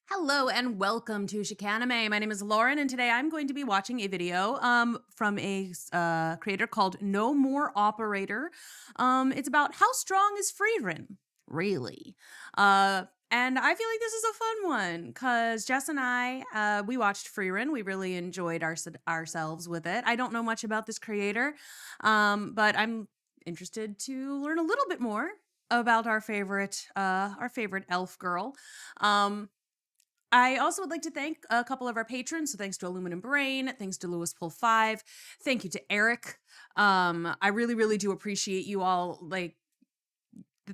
Hello and welcome to Chicanime. My name is Lauren, and today I'm going to be watching a video from a creator called No More Operator. It's about how strong is Freiren, really. And I feel like this is a fun one because Jess and I we watched Freiren. We really enjoyed ourselves with it. I don't know much about this creator, but I'm interested to learn a little bit more about our favorite elf girl. I also would like to thank a couple of our patrons. So thanks to Aluminum Brain, thanks to Lewis Pull 5, thank you to Eric. I really, really do appreciate you all.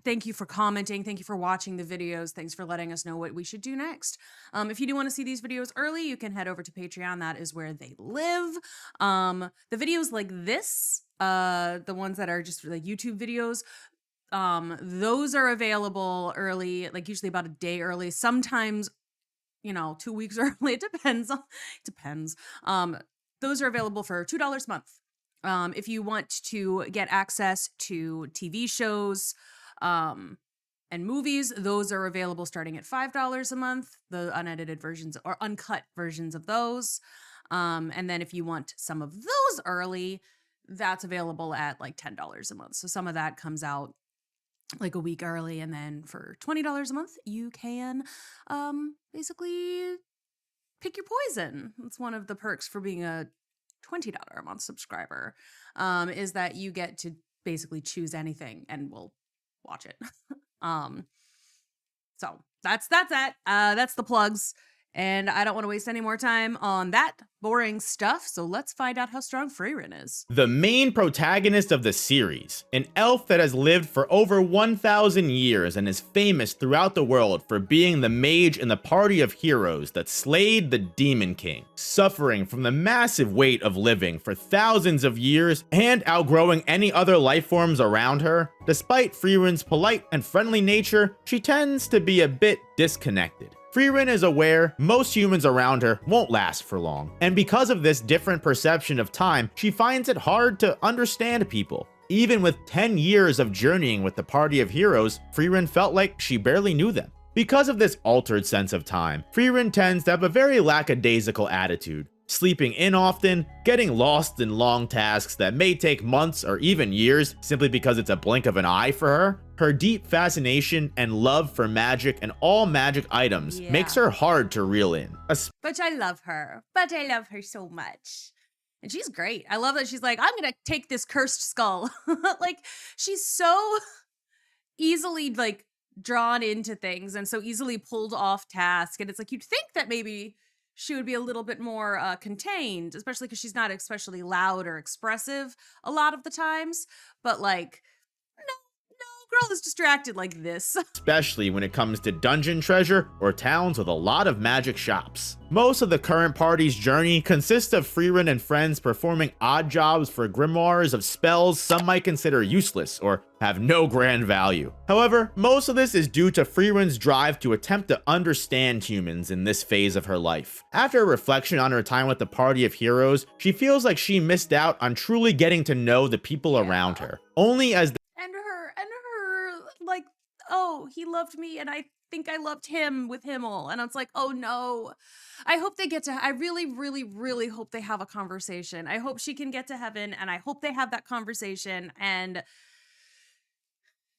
Thank you for commenting. Thank you for watching the videos. Thanks for letting us know what we should do next. If you do want to see these videos early, you can head over to Patreon. That is where they live. The videos like this, the ones that are just like YouTube videos, those are available early, like usually about a day early, sometimes 2 weeks early. It depends. It depends. Those are available for $2 a month. If you want to get access to TV shows and movies, those are available starting at $5 a month, the unedited versions or uncut versions of those. And then if you want some of those early, that's available at like $10 a month. So some of that comes out like a week early, and then for $20 a month you can basically pick your poison. It's one of the perks for being a $20 a month subscriber, is that you get to basically choose anything and we'll watch it. So that's it. That's the plugs. And I don't want to waste any more time on that boring stuff, so let's find out how strong Freiren is. The main protagonist of the series, an elf that has lived for over 1,000 years and is famous throughout the world for being the mage in the party of heroes that slayed the Demon King, suffering from the massive weight of living for thousands of years and outgrowing any other life forms around her. Despite Freiren's polite and friendly nature, she tends to be a bit disconnected. Freiren is aware most humans around her won't last for long, and because of this different perception of time, she finds it hard to understand people. Even with 10 years of journeying with the party of heroes, Freiren felt like she barely knew them. Because of this altered sense of time, Freiren tends to have a very lackadaisical attitude, sleeping in often, getting lost in long tasks that may take months or even years simply because it's a blink of an eye for her. Her deep fascination and love for magic and all magic items makes her hard to reel in. But I love her. But I love her so much. And she's great. I love that she's like, I'm gonna take this cursed skull. Like, she's so easily like drawn into things and so easily pulled off task. And it's like, you'd think that maybe she would be a little bit more contained, especially because she's not especially loud or expressive a lot of the times. But like, no, girl is distracted like this. Especially when it comes to dungeon treasure or towns with a lot of magic shops. Most of the current party's journey consists of Freiren and friends performing odd jobs for grimoires of spells some might consider useless or have no grand value. However, most of this is due to Freiren's drive to attempt to understand humans in this phase of her life. After a reflection on her time with the party of heroes, she feels like she missed out on truly getting to know the people around her. Only as and her like, oh, he loved me and I think I loved him with Himmel. And it's like, oh no. I hope they get to, I really, really, really hope they have a conversation. I hope she can get to heaven and I hope they have that conversation and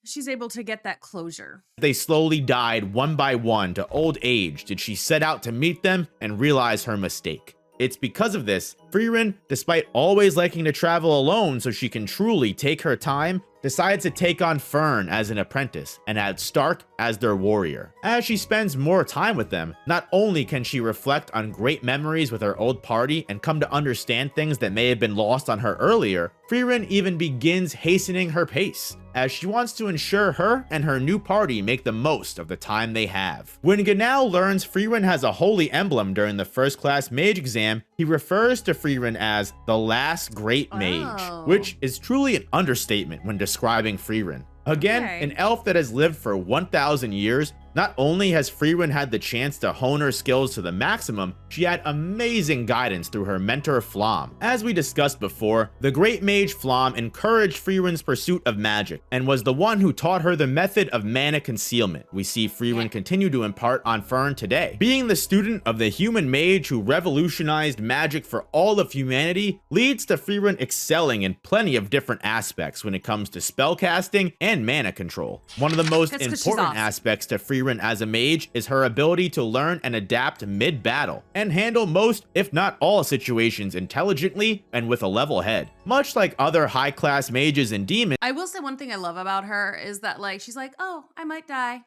she's able to get that closure. They slowly died one by one to old age did she set out to meet them and realize her mistake. It's because of this, Freiren, despite always liking to travel alone so she can truly take her time, decides to take on Fern as an apprentice and add Stark as their warrior. As she spends more time with them, not only can she reflect on great memories with her old party and come to understand things that may have been lost on her earlier, Freiren even begins hastening her pace, as she wants to ensure her and her new party make the most of the time they have. When Ganao learns Freiren has a holy emblem during the first class mage exam, he refers to Freiren as the last great mage, which is truly an understatement when describing Freiren. Again, an elf that has lived for 1,000 years, Not only has Freiren had the chance to hone her skills to the maximum, she had amazing guidance through her mentor Flam. As we discussed before, the great mage Flam encouraged Freiren's pursuit of magic, and was the one who taught her the method of mana concealment we see Freiren continue to impart on Fern today. Being the student of the human mage who revolutionized magic for all of humanity leads to Freiren excelling in plenty of different aspects when it comes to spellcasting and mana control. One of the most important aspects to Freiren as a mage is her ability to learn and adapt mid-battle, and handle most, if not all, situations intelligently and with a level head. Much like other high-class mages and demons. I will say one thing I love about her is that, like, she's like, oh, I might die.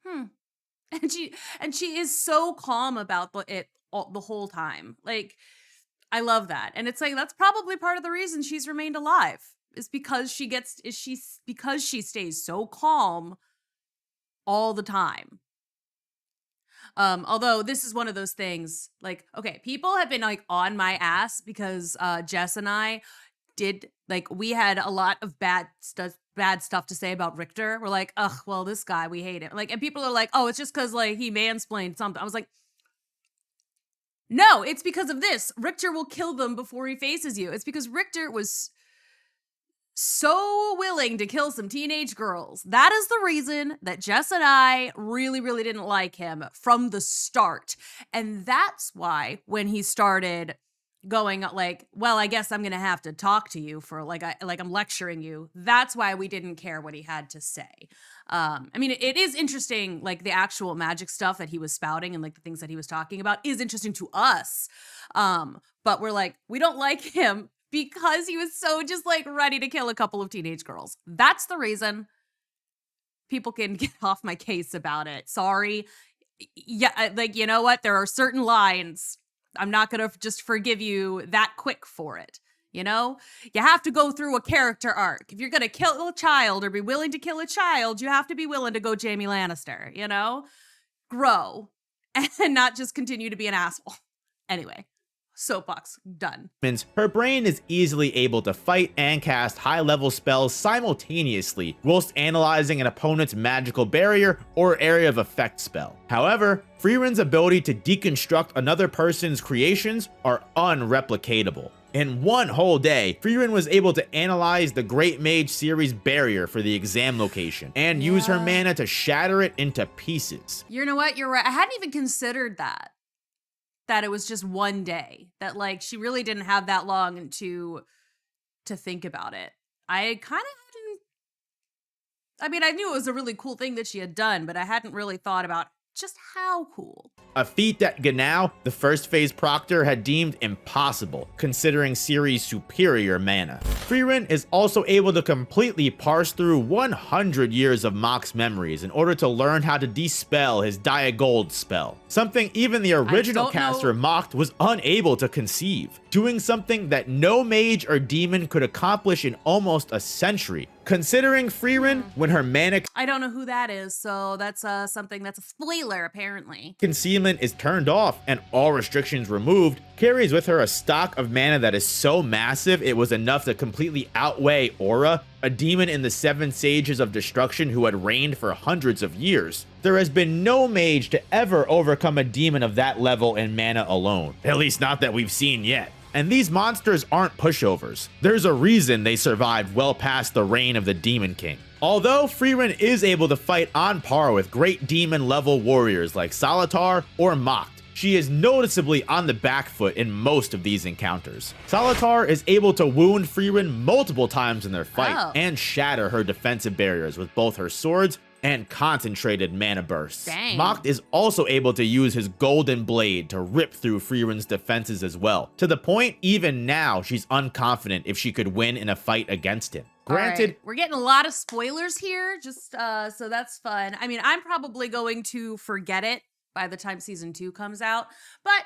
And she is so calm about the whole time. Like, I love that. And it's like, that's probably part of the reason she's remained alive, is because she stays so calm all the time. Although this is one of those things, like, okay, people have been like on my ass because Jess and I did, like, we had a lot of bad stuff to say about Richter. We're like, ugh, well, this guy, we hate him. Like, and people are like, oh, it's just because, like, he mansplained something. I was like, no, it's because of this. Richter will kill them before he faces you. It's because Richter was so willing to kill some teenage girls. That is the reason that Jess and I really, really didn't like him from the start. And that's why when he started going like, well, I guess I'm gonna have to talk to you for I'm lecturing you, that's why we didn't care what he had to say. I mean, it is interesting, like the actual magic stuff that he was spouting and like the things that he was talking about is interesting to us. But we're like, we don't like him because he was so just like ready to kill a couple of teenage girls. That's the reason. People can get off my case about it. Sorry. Yeah, like, you know what? There are certain lines. I'm not going to just forgive you that quick for it. You know, you have to go through a character arc. If you're going to kill a child or be willing to kill a child, you have to be willing to go Jaime Lannister, you know, grow and not just continue to be an asshole. Anyway. Soapbox done. Her brain is easily able to fight and cast high-level spells simultaneously whilst analyzing an opponent's magical barrier or area of effect spell. However, Freiren's ability to deconstruct another person's creations are unreplicatable. In one whole day, Freiren was able to analyze the Great Mage series barrier for the exam location and use her mana to shatter it into pieces. You know what? You're right. I hadn't even considered that it was just one day, that like she really didn't have that long to think about it. I kind of hadn't, I mean, I knew it was a really cool thing that she had done, but I hadn't really thought about just how cool. A feat that Ganao, the first phase proctor, had deemed impossible, considering Ciri's superior mana. Freiren is also able to completely parse through 100 years of Mock's memories in order to learn how to dispel his Diagold spell, something even the original caster Mocked was unable to conceive, doing something that no mage or demon could accomplish in almost a century. Considering Freiren, when her mana... I don't know who that is, so that's something that's a spoiler, apparently. Concealment is turned off and all restrictions removed, carries with her a stock of mana that is so massive it was enough to completely outweigh Aura, a demon in the 7 Sages of Destruction who had reigned for hundreds of years. There has been no mage to ever overcome a demon of that level in mana alone, at least not that we've seen yet. And these monsters aren't pushovers. There's a reason they survived well past the reign of the Demon King. Although Freiren is able to fight on par with great demon level warriors like Solitar or Mocked, she is noticeably on the back foot in most of these encounters. Solitar is able to wound Freiren multiple times in their fight and shatter her defensive barriers with both her swords and concentrated mana bursts. Dang. Mocked is also able to use his golden blade to rip through Freiren's defenses as well, to the point even now she's unconfident if she could win in a fight against him. Granted, right. We're getting a lot of spoilers here, just so that's fun. I mean, I'm probably going to forget it by the time season 2 comes out, but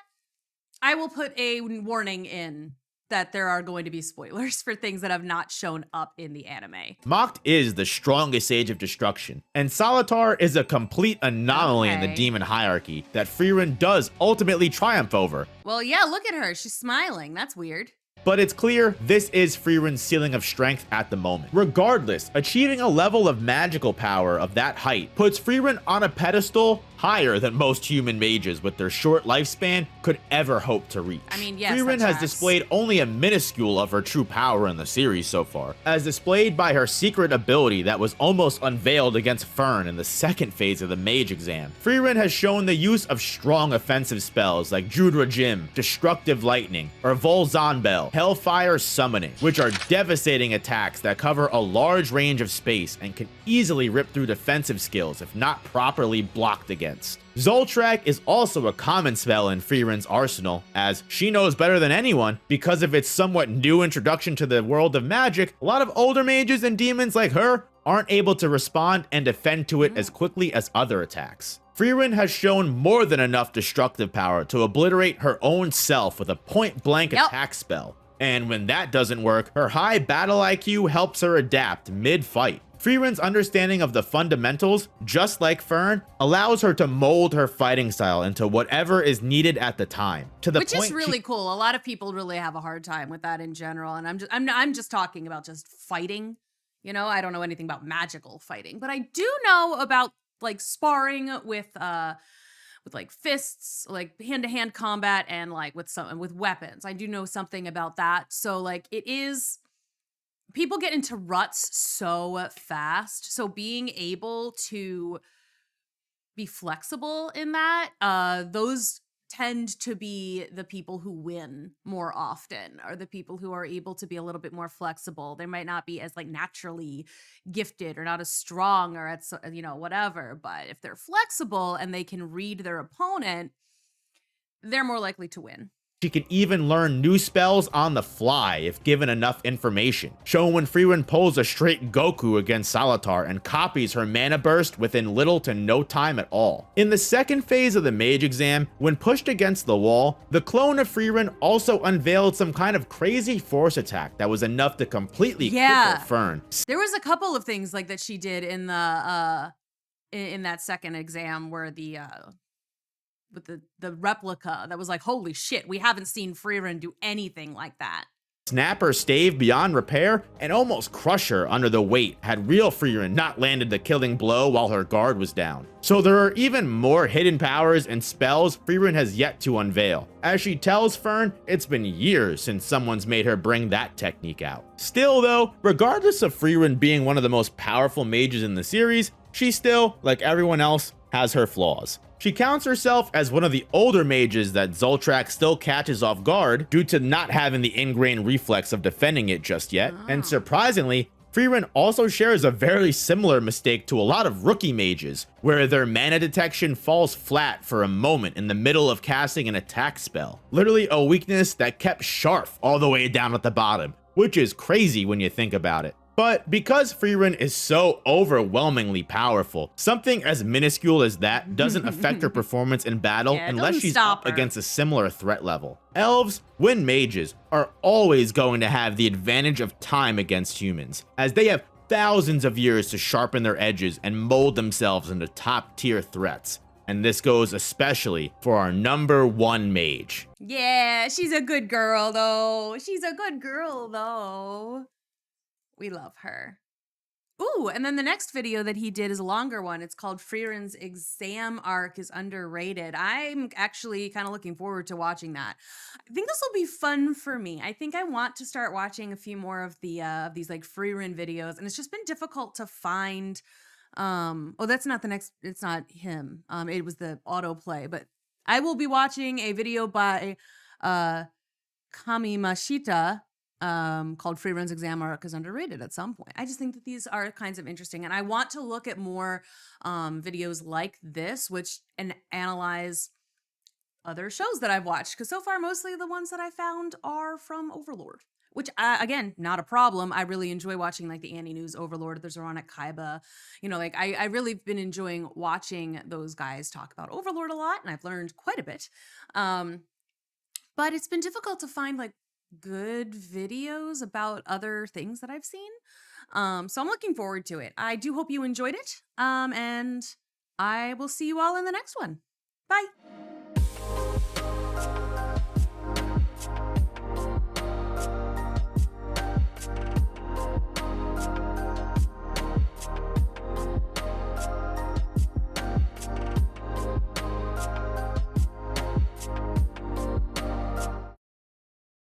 I will put a warning in that there are going to be spoilers for things that have not shown up in the anime. Mocked is the strongest Sage of Destruction, and Solitar is a complete anomaly in the demon hierarchy that Freiren does ultimately triumph over. Well, yeah, look at her. She's smiling. That's weird. But it's clear this is Freiren's ceiling of strength at the moment. Regardless, achieving a level of magical power of that height puts Freiren on a pedestal higher than most human mages with their short lifespan could ever hope to reach. I mean, yes, Freiren has displayed only a minuscule of her true power in the series so far, as displayed by her secret ability that was almost unveiled against Fern in the second phase of the mage exam. Freiren has shown the use of strong offensive spells like Judra Jim, Destructive Lightning, or Volzanbel, Hellfire Summoning, which are devastating attacks that cover a large range of space and can easily rip through defensive skills if not properly blocked against. Zoltrak is also a common spell in Freiren's arsenal, as she knows better than anyone because of its somewhat new introduction to the world of magic. A lot of older mages and demons like her aren't able to respond and defend to it as quickly as other attacks. Freiren has shown more than enough destructive power to obliterate her own self with a point-blank attack spell. And when that doesn't work, her high battle IQ helps her adapt mid-fight. Freiren's understanding of the fundamentals, just like Fern, allows her to mold her fighting style into whatever is needed at the time. Which is really cool. A lot of people really have a hard time with that in general, and I'm just talking about just fighting. You know, I don't know anything about magical fighting, but I do know about like sparring with like fists, like hand-to-hand combat, and like with weapons. I do know something about that. So like it is, people get into ruts so fast. So being able to be flexible in that, those tend to be the people who win more often, or the people who are able to be a little bit more flexible. They might not be as like naturally gifted or not as strong or at, you know, whatever, but if they're flexible and they can read their opponent, they're more likely to win. She can even learn new spells on the fly if given enough information, showing when Freiren pulls a straight Goku against Salatar and copies her mana burst within little to no time at all. In the second phase of the mage exam, when pushed against the wall, the clone of Freiren also unveiled some kind of crazy force attack that was enough to completely cripple Fern. There was a couple of things like that she did in the in that second exam where with the replica that was like, holy shit, we haven't seen Freiren do anything like that. Snap her stave beyond repair and almost crush her under the weight had real Freiren not landed the killing blow while her guard was down. So there are even more hidden powers and spells Freiren has yet to unveil. As she tells Fern, it's been years since someone's made her bring that technique out. Still though, regardless of Freiren being one of the most powerful mages in the series, she still, like everyone else, has her flaws. She counts herself as one of the older mages that Zoltrak still catches off guard due to not having the ingrained reflex of defending it just yet, and surprisingly, Freiren also shares a very similar mistake to a lot of rookie mages, where their mana detection falls flat for a moment in the middle of casting an attack spell. Literally a weakness that kept Sharf all the way down at the bottom, which is crazy when you think about it. But because Freiren is so overwhelmingly powerful, something as minuscule as that doesn't affect her performance in battle unless she's up against a similar threat level. Elves, when mages, are always going to have the advantage of time against humans, as they have thousands of years to sharpen their edges and mold themselves into top-tier threats. And this goes especially for our #1 mage. Yeah, she's a good girl though. She's a good girl though. We love her. Ooh, and then the next video that he did is a longer one. It's called Freiren's Exam Arc is Underrated. I'm actually kind of looking forward to watching that. I think this will be fun for me. I think I want to start watching a few more of these like Freiren videos, and it's just been difficult to find. Oh, that's not the next. It's not him. It was the autoplay, but I will be watching a video by Kamimashita called Freiren's Exam Arc is Underrated at some point. I just think that these are kinds of interesting, and I want to look at more videos like this, which and analyze other shows that I've watched, because so far mostly the ones that I found are from Overlord, which again, not a problem. I really enjoy watching like the Annie News Overlord, the Zoronic Kaiba, you know, like I really been enjoying watching those guys talk about Overlord a lot, and I've learned quite a bit. But it's been difficult to find like good videos about other things that I've seen. So I'm looking forward to it. I do hope you enjoyed it. And I will see you all in the next one. Bye.